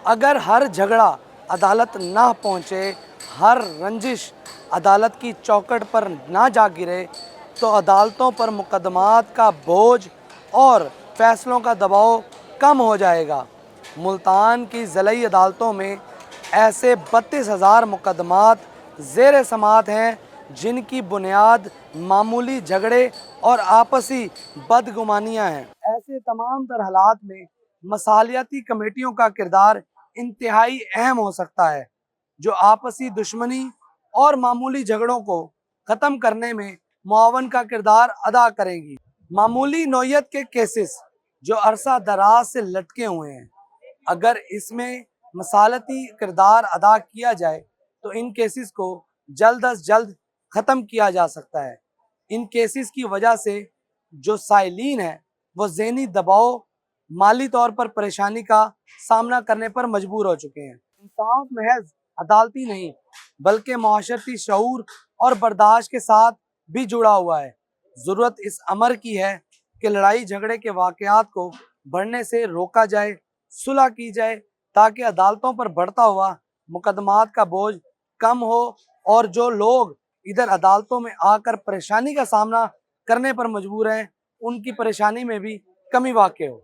اگر ہر جھگڑا عدالت نہ پہنچے، ہر رنجش عدالت کی چوکھٹ پر نہ جا گرے، تو عدالتوں پر مقدمات کا بوجھ اور فیصلوں کا دباؤ کم ہو جائے گا۔ ملتان کی ضلعی عدالتوں میں ایسے 32,000 مقدمات زیر سماعت ہیں جن کی بنیاد معمولی جھگڑے اور آپسی بدگمانیاں ہیں۔ ایسے تمام تر حالات میں مصالحتی کمیٹیوں کا کردار انتہائی اہم ہو سکتا ہے، جو آپسی دشمنی اور معمولی جھگڑوں کو ختم کرنے میں معاون کا کردار ادا کریں گی۔ معمولی نوعیت کے کیسز جو عرصہ دراز سے لٹکے ہوئے ہیں، اگر اس میں مصالحتی کردار ادا کیا جائے تو ان کیسز کو جلد از جلد ختم کیا جا سکتا ہے۔ ان کیسز کی وجہ سے جو سائلین ہیں وہ ذہنی دباؤ، مالی طور پر پریشانی کا سامنا کرنے پر مجبور ہو چکے ہیں۔ انصاف محض عدالتی نہیں بلکہ معاشرتی شعور اور برداشت کے ساتھ بھی جڑا ہوا ہے۔ ضرورت اس امر کی ہے کہ لڑائی جھگڑے کے واقعات کو بڑھنے سے روکا جائے، صلح کی جائے تاکہ عدالتوں پر بڑھتا ہوا مقدمات کا بوجھ کم ہو اور جو لوگ ادھر عدالتوں میں آ کر پریشانی کا سامنا کرنے پر مجبور ہیں ان کی پریشانی میں بھی کمی واقع ہو۔